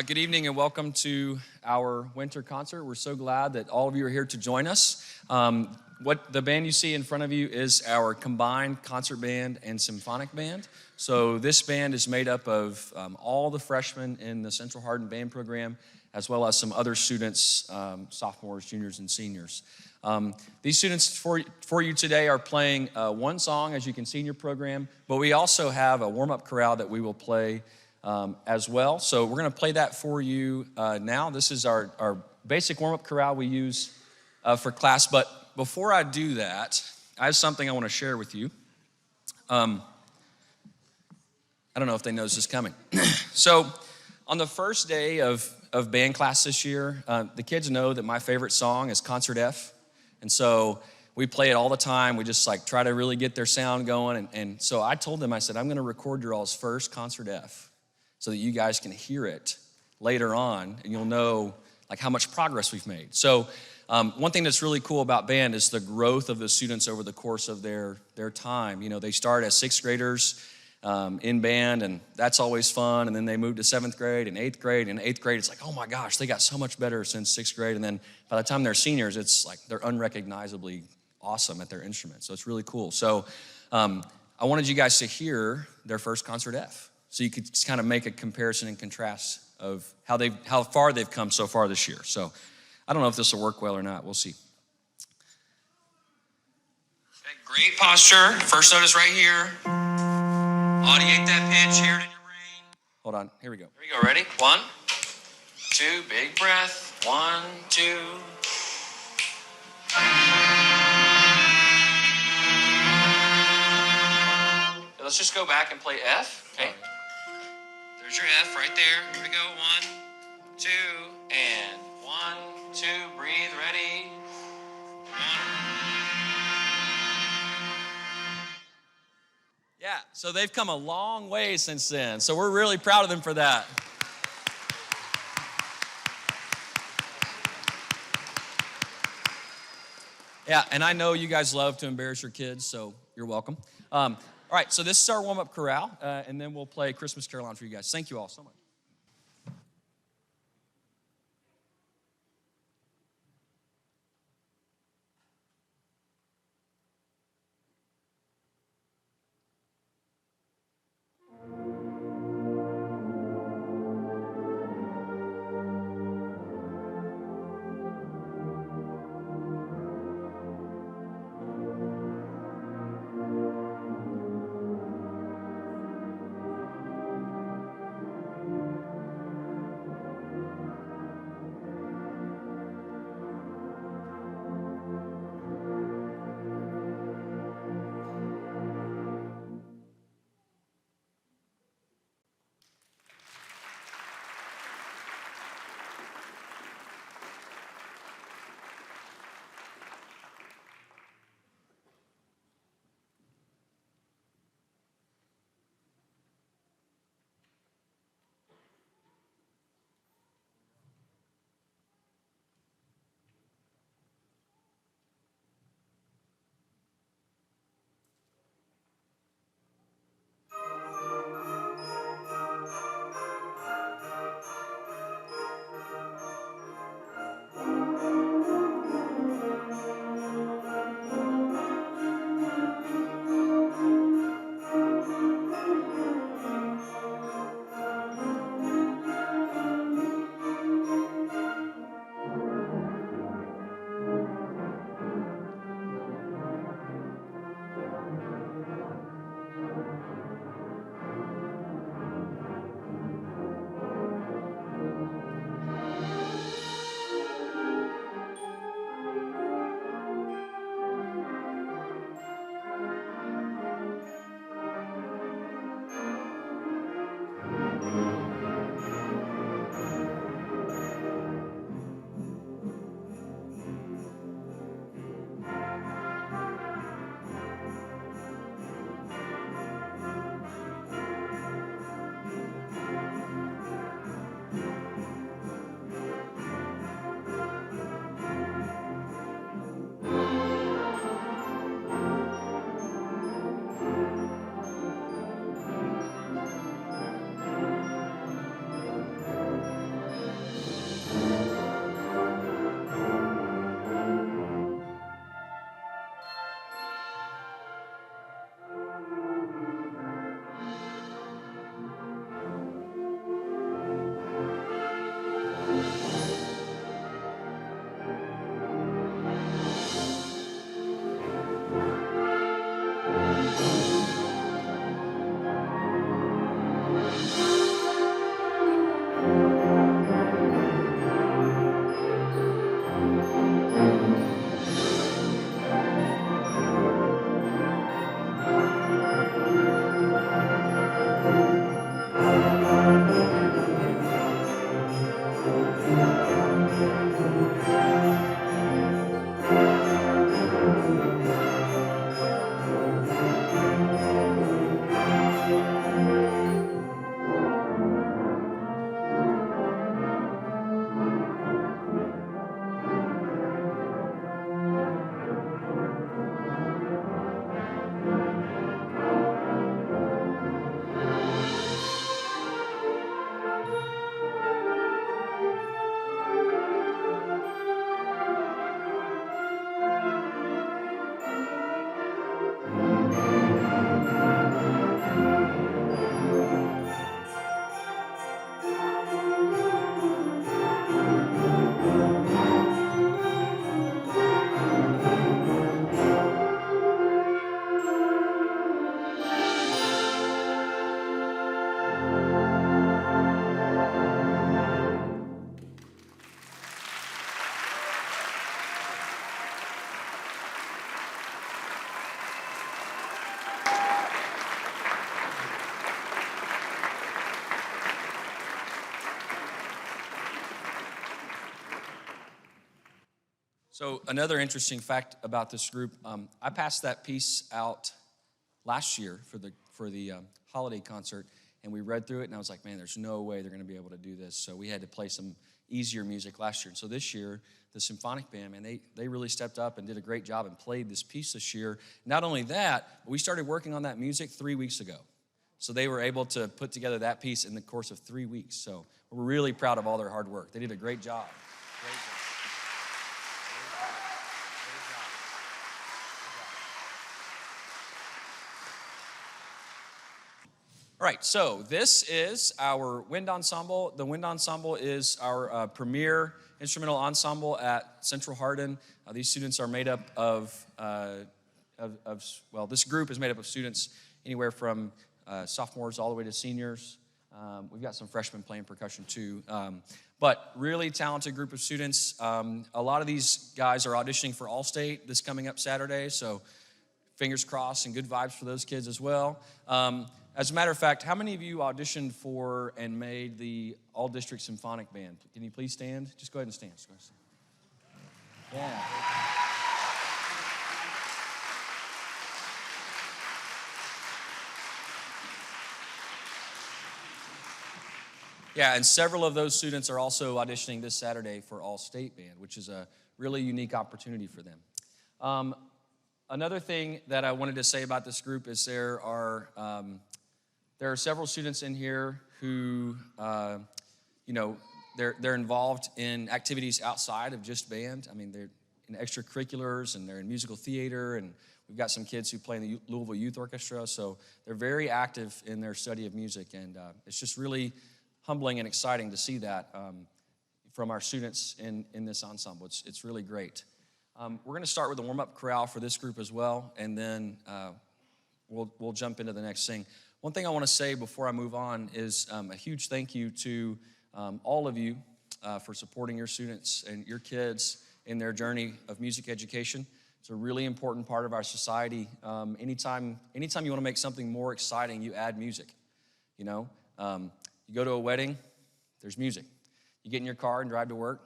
Good evening and welcome to our winter concert. We're so glad that all of you are here to join us. What the band you see in front of you is our combined concert band and symphonic band. So this band is made up of all the freshmen in the Central Hardin band program, as well as some other students, sophomores, juniors, and seniors. These students for you today are playing one song, as you can see in your program, but we also have a warm-up chorale that we will play as well. So we're going to play that for you now. This is our basic warm-up chorale we use for class. But before I do that, I have something I want to share with you. I don't know if they know this is coming. So on the first day of band class this year, the kids know that my favorite song is Concert F. And so we play it all the time. We just like try to really get their sound going. And so I told them, I said, I'm going to record your all's first Concert F so that you guys can hear it later on and you'll know like how much progress we've made. So one thing that's really cool about band is the growth of the students over the course of their time. You know, they start as sixth graders in band, and that's always fun. And then they move to seventh grade and eighth grade. And eighth grade, it's like, oh my gosh, they got so much better since sixth grade. And then by the time they're seniors, it's like they're unrecognizably awesome at their instrument. So it's really cool. So I wanted you guys to hear their first Concert F, so you could kind of make a comparison and contrast of how far they've come so far this year. So I don't know if this will work well or not. We'll see. Okay, great posture. First note is right here. Audiate that pitch, hear it in your brain. Hold on, here we go. Here we go, ready? 1, 2, big breath. 1, 2. Let's just go back and play F, okay? There's your F right there. Here we go, 1, 2, and 1, 2, breathe, ready? 1. Yeah, so they've come a long way since then. So we're really proud of them for that. Yeah, and I know you guys love to embarrass your kids, so you're welcome. All right, so this is our warm-up chorale, and then we'll play Christmas Carol on for you guys. Thank you all so much. So another interesting fact about this group, I passed that piece out last year for the holiday concert, and we read through it, and I was like, man, there's no way they're going to be able to do this. So we had to play some easier music last year. And so this year, the symphonic band, man, they really stepped up and did a great job and played this piece this year. Not only that, but we started working on that music 3 weeks ago. So they were able to put together that piece in the course of 3 weeks. So we're really proud of all their hard work. They did a great job. Great job. All right, so this is our wind ensemble. The wind ensemble is our premier instrumental ensemble at Central Hardin. These students are made up of this group is made up of students anywhere from sophomores all the way to seniors. We've got some freshmen playing percussion too. But really talented group of students. A lot of these guys are auditioning for All-State this coming up Saturday, so fingers crossed and good vibes for those kids as well. As a matter of fact, how many of you auditioned for and made the All-District Symphonic Band? Can you please stand? Just go ahead and stand. Yeah. Yeah, and several of those students are also auditioning this Saturday for All-State Band, which is a really unique opportunity for them. Another thing that I wanted to say about this group is there are several students in here who, they're involved in activities outside of just band. I mean, they're in extracurriculars and they're in musical theater, and we've got some kids who play in the Louisville Youth Orchestra, so they're very active in their study of music, and it's just really humbling and exciting to see that from our students in this ensemble. It's really great. We're going to start with a warm-up chorale for this group as well, and then we'll jump into the next thing. One thing I want to say before I move on is a huge thank you to all of you for supporting your students and your kids in their journey of music education. It's a really important part of our society. Anytime you want to make something more exciting, you add music. You go to a wedding, there's music. You get in your car and drive to work,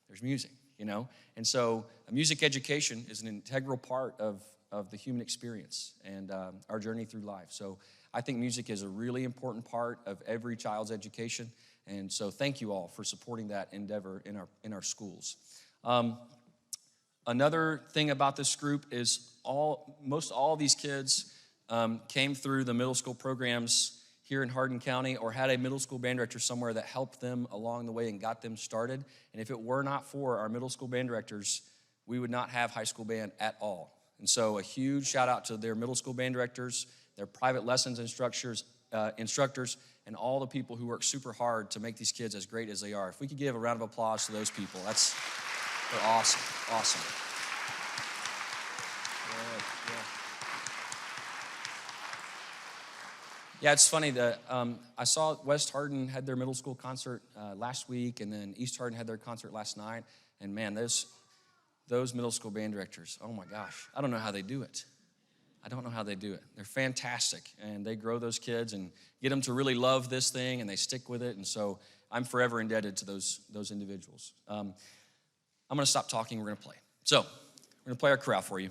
there's music. And so music education is an integral part of the human experience and our journey through life. So I think music is a really important part of every child's education, and so thank you all for supporting that endeavor in our schools. Another thing about this group is most all of these kids came through the middle school programs here in Hardin County or had a middle school band director somewhere that helped them along the way and got them started. And if it were not for our middle school band directors, we would not have high school band at all. And so a huge shout out to their middle school band directors, their private lessons instructors, and all the people who work super hard to make these kids as great as they are. If we could give a round of applause to those people, they're awesome, awesome. Yeah, it's funny that I saw West Hardin had their middle school concert last week, and then East Hardin had their concert last night. And man, those middle school band directors, oh my gosh, I don't know how they do it. They're fantastic, and they grow those kids and get them to really love this thing, and they stick with it. And so I'm forever indebted to those individuals. I'm going to stop talking. We're going to play. So we're going to play our chorale for you.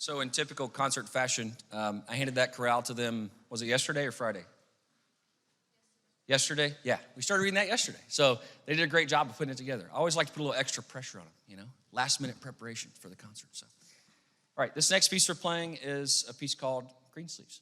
So in typical concert fashion, I handed that chorale to them, was it yesterday or Friday? Yesterday? Yeah, we started reading that yesterday. So they did a great job of putting it together. I always like to put a little extra pressure on them, last minute preparation for the concert. So, all right, this next piece we're playing is a piece called Greensleeves.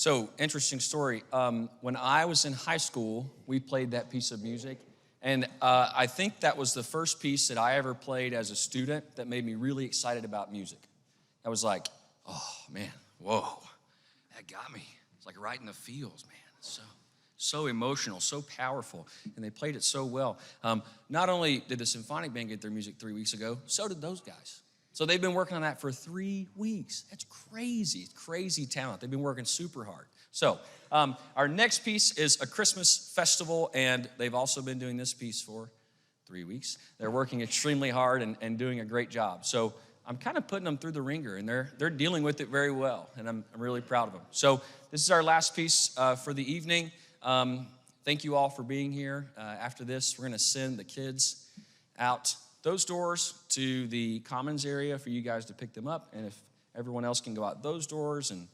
So, interesting story. When I was in high school, we played that piece of music. And I think that was the first piece that I ever played as a student that made me really excited about music. I was like, oh, man, whoa, that got me. It's like right in the feels, man. So emotional, so powerful. And they played it so well. Not only did the symphonic band get their music 3 weeks ago, so did those guys. So they've been working on that for 3 weeks. That's crazy, crazy talent. They've been working super hard. So our next piece is a Christmas festival, and they've also been doing this piece for 3 weeks. They're working extremely hard and doing a great job. So I'm kind of putting them through the ringer, and they're dealing with it very well, and I'm really proud of them. So this is our last piece for the evening. Thank you all for being here. After this, we're going to send the kids out those doors to the commons area for you guys to pick them up. And if everyone else can go out those doors and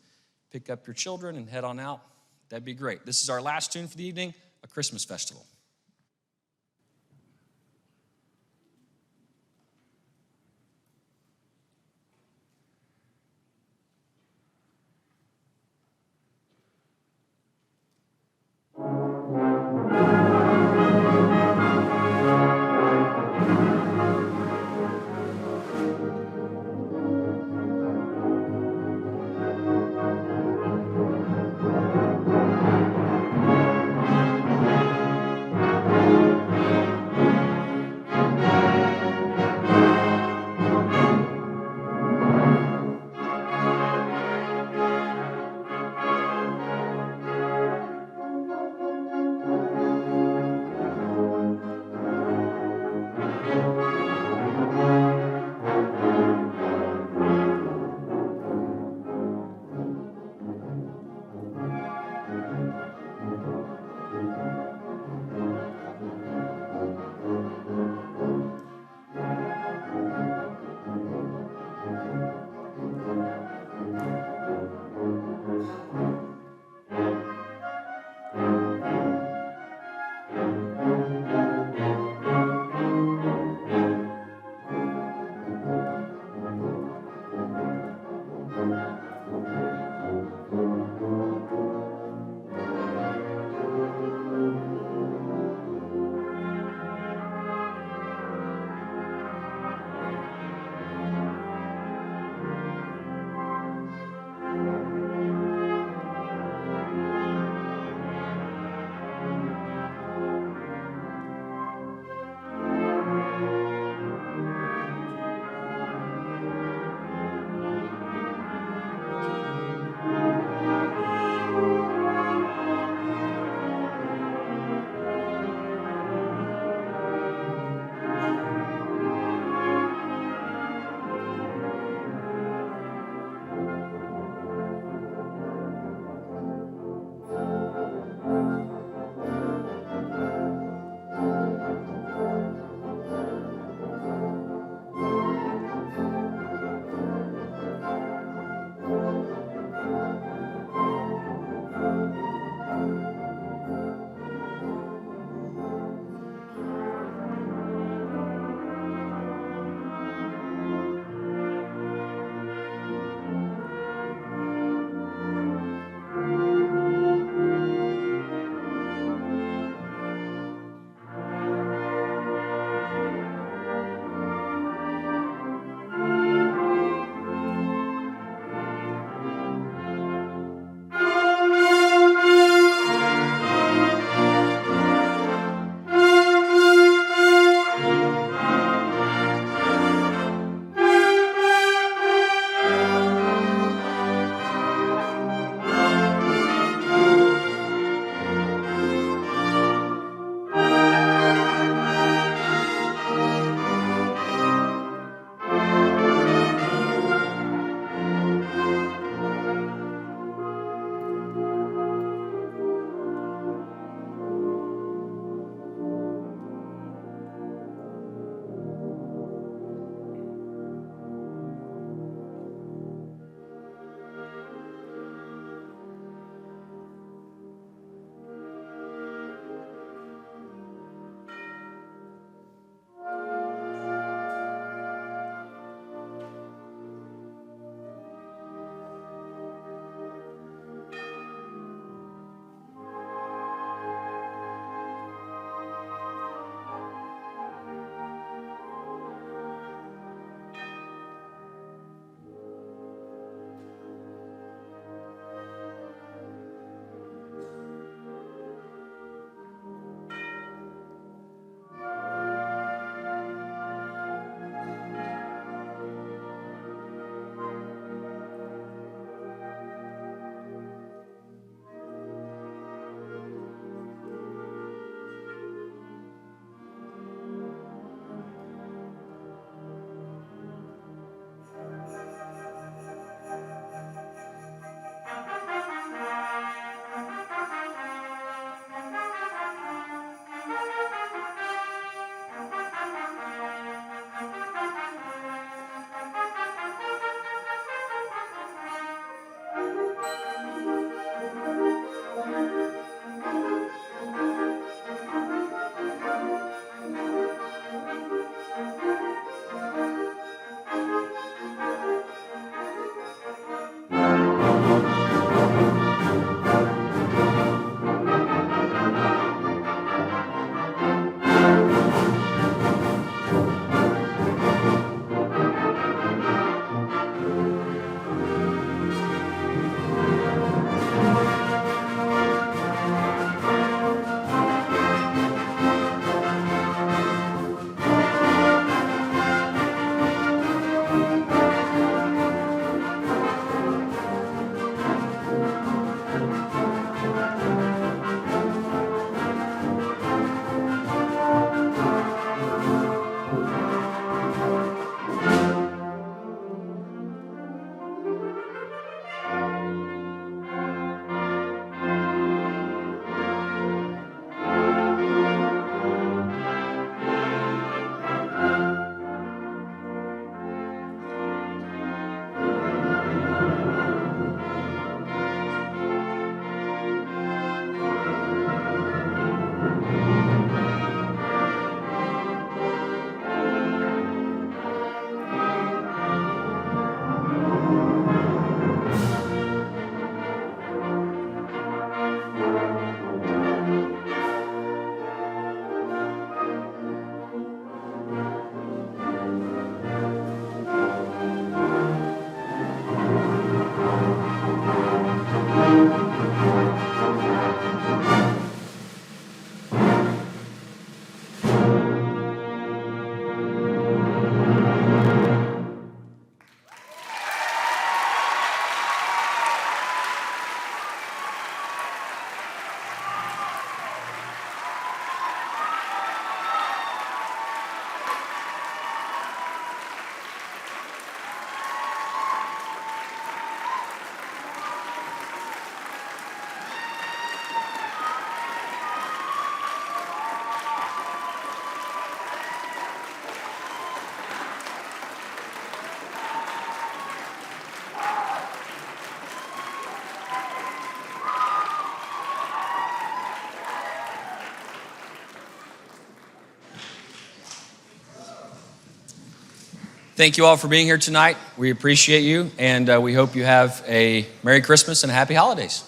pick up your children and head on out, that'd be great. This is our last tune for the evening, a Christmas festival. Thank you all for being here tonight. We appreciate you, and we hope you have a Merry Christmas and Happy Holidays.